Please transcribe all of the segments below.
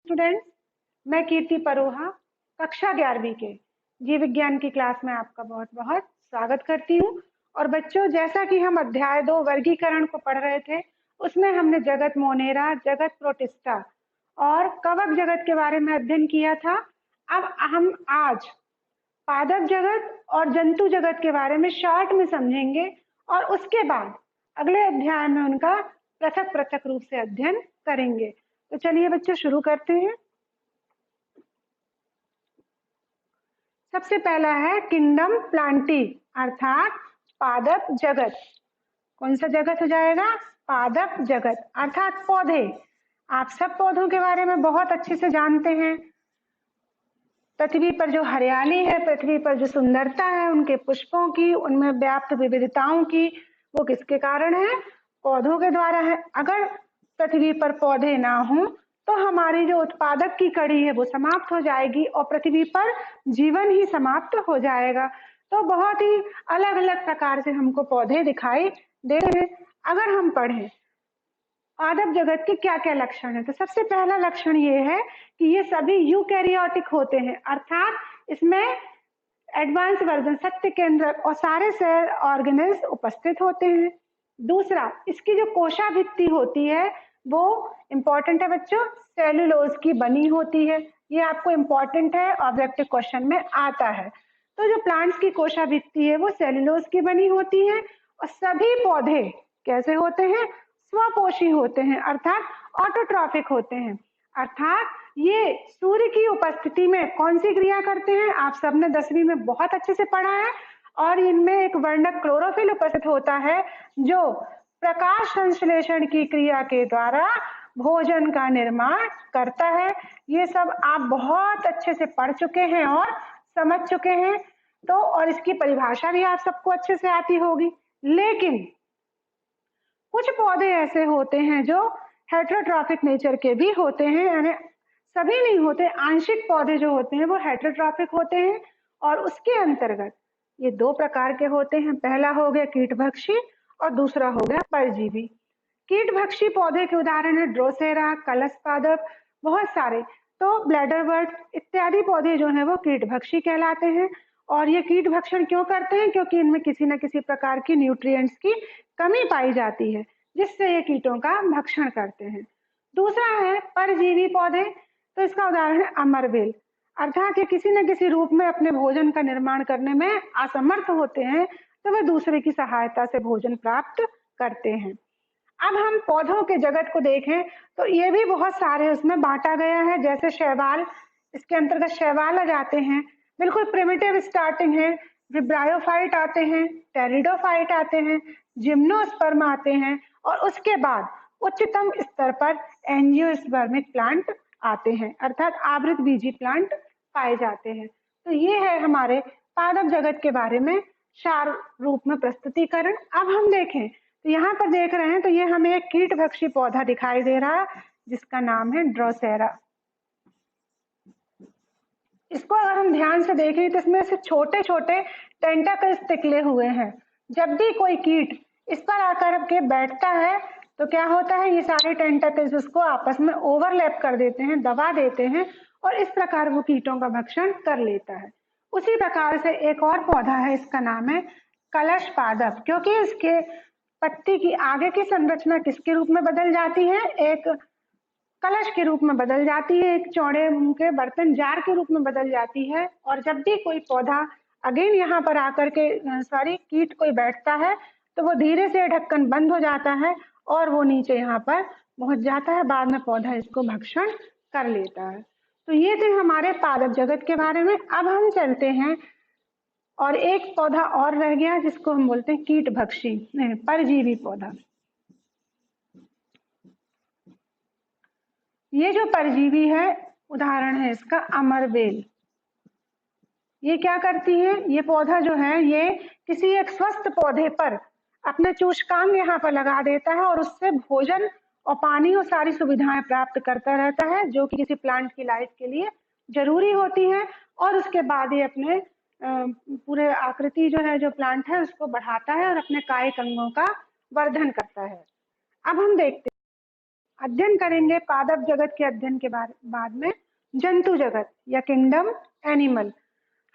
Students, मैं कीर्ति परोहा कक्षा 11वीं के जीव विज्ञान की क्लास में आपका बहुत बहुत स्वागत करती हूँ। और बच्चों, जैसा कि हम अध्याय 2 वर्गीकरण को पढ़ रहे थे, उसमें हमने जगत मोनेरा, जगत प्रोटिस्टा और कवक जगत के बारे में अध्ययन किया था। अब हम आज पादप जगत और जंतु जगत के बारे में शॉर्ट में समझेंगे और उसके बाद अगले अध्याय में उनका पृथक पृथक रूप से अध्ययन करेंगे। तो चलिए बच्चों, शुरू करते हैं। सबसे पहला है किंगडम प्लांटी अर्थात पादप जगत। कौन सा जगत हो जाएगा? पादप जगत अर्थात पौधे। आप सब पौधों के बारे में बहुत अच्छे से जानते हैं। पृथ्वी पर जो हरियाली है, पृथ्वी पर जो सुंदरता है उनके पुष्पों की, उनमें व्याप्त विविधताओं की, वो किसके कारण है? पौधों के द्वारा है। अगर पृथ्वी पर पौधे ना हो तो हमारी जो उत्पादक की कड़ी है वो समाप्त हो जाएगी और पृथ्वी पर जीवन ही समाप्त हो जाएगा। तो बहुत ही अलग अलग प्रकार से हमको पौधे दिखाई दे रहे हैं। अगर हम पढ़ें पादप जगत के क्या क्या लक्षण है, तो सबसे पहला लक्षण ये है कि ये सभी यूकैरियोटिक होते हैं, अर्थात इसमें एडवांस वर्जन सत्य केंद्रक और सारे सेल ऑर्गेनेल्स उपस्थित होते हैं। दूसरा, इसकी जो कोशाभित्ति होती है वो इंपॉर्टेंट है बच्चों, सेल्यूलोज की बनी होती है। ये आपको इंपॉर्टेंट है, ऑब्जेक्टिव क्वेश्चन में आता है। तो जो प्लांट्स की कोशाभित्ति है वो सेल्यूलोज की बनी होती है और सभी पौधे कैसे होते हैं? स्वपोषी होते हैं, अर्थात ऑटोट्रॉफिक होते हैं। अर्थात ये सूर्य की उपस्थिति में कौन सी क्रिया करते हैं? आप सबने 10वीं में बहुत अच्छे से पढ़ा है। और इनमें एक वर्णक क्लोरोफिल उपस्थित होता है जो प्रकाश संश्लेषण की क्रिया के द्वारा भोजन का निर्माण करता है। ये सब आप बहुत अच्छे से पढ़ चुके हैं और समझ चुके हैं। तो और इसकी परिभाषा भी आप सबको अच्छे से आती होगी। लेकिन कुछ पौधे ऐसे होते हैं जो हेटेरोट्रॉफिक नेचर के भी होते हैं, यानी सभी नहीं होते, आंशिक पौधे जो होते हैं वो हेटेरोट्रॉफिक होते हैं। और उसके अंतर्गत ये दो प्रकार के होते हैं। पहला हो गया कीटभक्षी और दूसरा हो गया परजीवी। कीटभक्षी पौधे के उदाहरण है ड्रोसेरा, कलश पादप, बहुत सारे। तो ब्लैडर वर्ड इत्यादि पौधे जो है वो कीटभक्षी कहलाते हैं। और ये कीट भक्षण क्यों करते हैं? क्योंकि इनमें किसी न किसी प्रकार की न्यूट्रिएंट्स की कमी पाई जाती है, जिससे ये कीटों का भक्षण करते हैं। दूसरा है परजीवी पौधे। तो इसका उदाहरण है अमरबेल, अर्थात ये किसी न किसी रूप में अपने भोजन का निर्माण करने में असमर्थ होते हैं, तो वे दूसरे की सहायता से भोजन प्राप्त करते हैं। अब हम पौधों के जगत को देखें तो ये भी बहुत सारे उसमें बांटा गया है। जैसे शैवाल, इसके अंतर्गत शैवाल आ जाते हैं, बिल्कुल प्रिमिटिव स्टार्टिंग है। विब्रायोफाइट आते हैं, टेरिडोफाइट आते हैं, जिम्नोस्पर्म आते हैं और उसके बाद उच्चतम स्तर पर एंजियोस्पर्मिक प्लांट आते हैं, अर्थात आवृत बीजी प्लांट पाए जाते हैं। तो ये है हमारे पादप जगत के बारे में सार रूप में प्रस्तुतिकरण। अब हम देखें तो यहाँ पर देख रहे हैं तो ये हमें एक कीटभक्षी पौधा दिखाई दे रहा है जिसका नाम है ड्रोसेरा। इसको अगर हम ध्यान से देखें तो इसमें से छोटे छोटे टेंटाकल्स निकले हुए हैं। जब भी कोई कीट इस पर आकर के बैठता है तो क्या होता है, ये सारे टेंटाकल्स उसको आपस में ओवरलैप कर देते हैं, दबा देते हैं और इस प्रकार वो कीटों का भक्षण कर लेता है। उसी प्रकार से एक और पौधा है, इसका नाम है कलश पादप। क्योंकि इसके पत्ती की आगे की संरचना किसके रूप में बदल जाती है? एक कलश के रूप में बदल जाती है, एक चौड़े मुंह के बर्तन जार के रूप में बदल जाती है। और जब भी कोई पौधा अगेन यहाँ पर आकर के कीट कोई बैठता है तो वो धीरे से ढक्कन बंद हो जाता है और वो नीचे यहाँ पर पहुंच जाता है। बाद में पौधा इसको भक्षण कर लेता है। तो ये थे हमारे पादप जगत के बारे में। अब हम चलते हैं और एक पौधा और रह गया जिसको हम बोलते हैं कीट भक्षी परजीवी पौधा। ये जो परजीवी है, उदाहरण है इसका अमरबेल। ये क्या करती है? ये पौधा जो है ये किसी एक स्वस्थ पौधे पर अपना चूषकांग यहाँ पर लगा देता है और उससे भोजन और पानी और सारी सुविधाएं प्राप्त करता रहता है जो कि किसी प्लांट की लाइफ के लिए जरूरी होती है। और उसके बाद ये अपने पूरे आकृति जो है, जो प्लांट है, उसको बढ़ाता है और अपने कायिक अंगों का वर्धन करता है। अब हम देखते हैं अध्ययन करेंगे पादप जगत के अध्ययन के बाद में जंतु जगत या किंगडम एनिमल।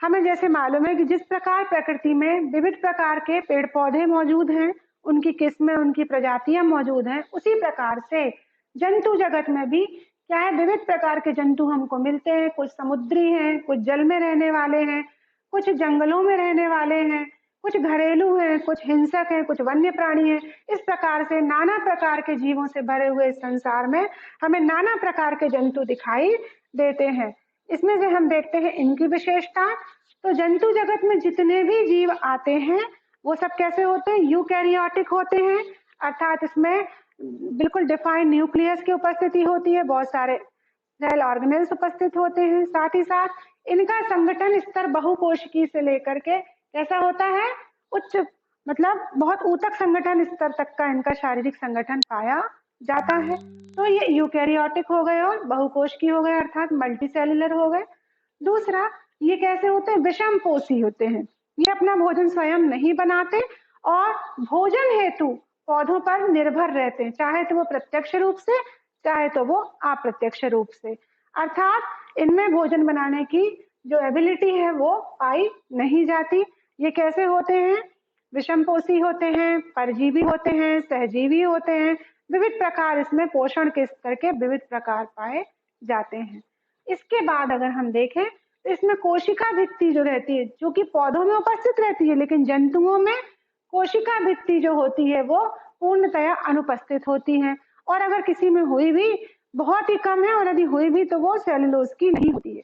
हमें जैसे मालूम है कि जिस प्रकार प्रकृति में विविध प्रकार के पेड़ पौधे मौजूद हैं, उनकी किस्में, उनकी प्रजातियां मौजूद हैं, उसी प्रकार से जंतु जगत में भी क्या है, विविध प्रकार के जंतु हमको मिलते हैं। कुछ समुद्री हैं, कुछ जल में रहने वाले हैं, कुछ जंगलों में रहने वाले हैं, कुछ घरेलू हैं, कुछ हिंसक हैं, कुछ वन्य प्राणी हैं। इस प्रकार से नाना प्रकार के जीवों से भरे हुए इस संसार में हमें नाना प्रकार के जंतु दिखाई देते हैं। इसमें से हम देखते हैं इनकी विशेषता। तो जंतु जगत में जितने भी जीव आते हैं वो सब कैसे होते हैं, यूकैरियोटिक होते हैं, अर्थात इसमें बिल्कुल डिफाइंड न्यूक्लियस की उपस्थिति होती है, बहुत सारे सेल ऑर्गेनेल्स उपस्थित होते हैं। साथ ही साथ इनका संगठन स्तर बहुकोशिकी से लेकर के कैसा होता है, उच्च मतलब बहुत ऊतक संगठन स्तर तक का इनका शारीरिक संगठन पाया जाता है। तो ये यूकैरियोटिक हो गए और बहुकोशिकी हो गए, अर्थात मल्टीसेलुलर हो गए। दूसरा, ये कैसे होते हैं, विषम पोषी होते हैं। ये अपना भोजन स्वयं नहीं बनाते और भोजन हेतु पौधों पर निर्भर रहते हैं, चाहे तो वो प्रत्यक्ष रूप से, चाहे तो वो अप्रत्यक्ष रूप से। अर्थात इनमें भोजन बनाने की जो एबिलिटी है वो पाई नहीं जाती। ये कैसे होते हैं, विषमपोषी होते हैं, परजीवी होते हैं, सहजीवी होते हैं। विविध प्रकार इसमें पोषण के स्तर के विविध प्रकार पाए जाते हैं। इसके बाद अगर हम देखें तो इसमें कोशिका भित्ति जो रहती है, जो कि पौधों में उपस्थित रहती है, लेकिन जंतुओं में कोशिका भित्ति जो होती है वो पूर्णतया अनुपस्थित होती है, और अगर किसी में हुई भी बहुत ही कम है, और यदि हुई भी तो वो सेलुलोज की नहीं होती है।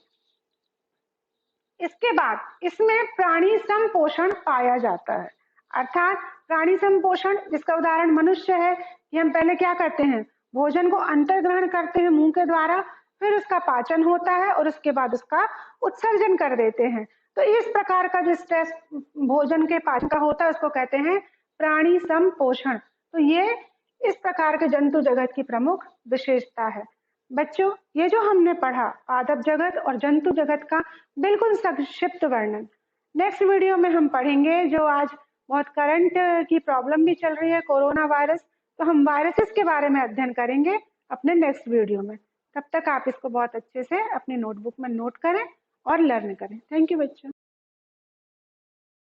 इसके बाद इसमें प्राणी संपोषण पाया जाता है, अर्थात प्राणी संपोषण जिसका उदाहरण मनुष्य है कि हम पहले क्या करते हैं, भोजन को अंतर्ग्रहण करते हैं मुंह के द्वारा, फिर उसका पाचन होता है और उसके बाद उसका उत्सर्जन कर देते हैं। तो इस प्रकार का जो स्ट्रेस भोजन के पाचन का होता है उसको कहते हैं प्राणी संपोषण। तो ये इस प्रकार के जंतु जगत की प्रमुख विशेषता है। बच्चों, ये जो हमने पढ़ा पादप जगत और जंतु जगत का बिल्कुल संक्षिप्त वर्णन, नेक्स्ट वीडियो में हम पढ़ेंगे। जो आज बहुत करंट की प्रॉब्लम भी चल रही है, कोरोना वायरस, तो हम वायरसेस के बारे में अध्ययन करेंगे अपने नेक्स्ट वीडियो में। तब तक आप इसको बहुत अच्छे से अपनी नोटबुक में नोट करें और लर्न करें। थैंक यू बच्चों।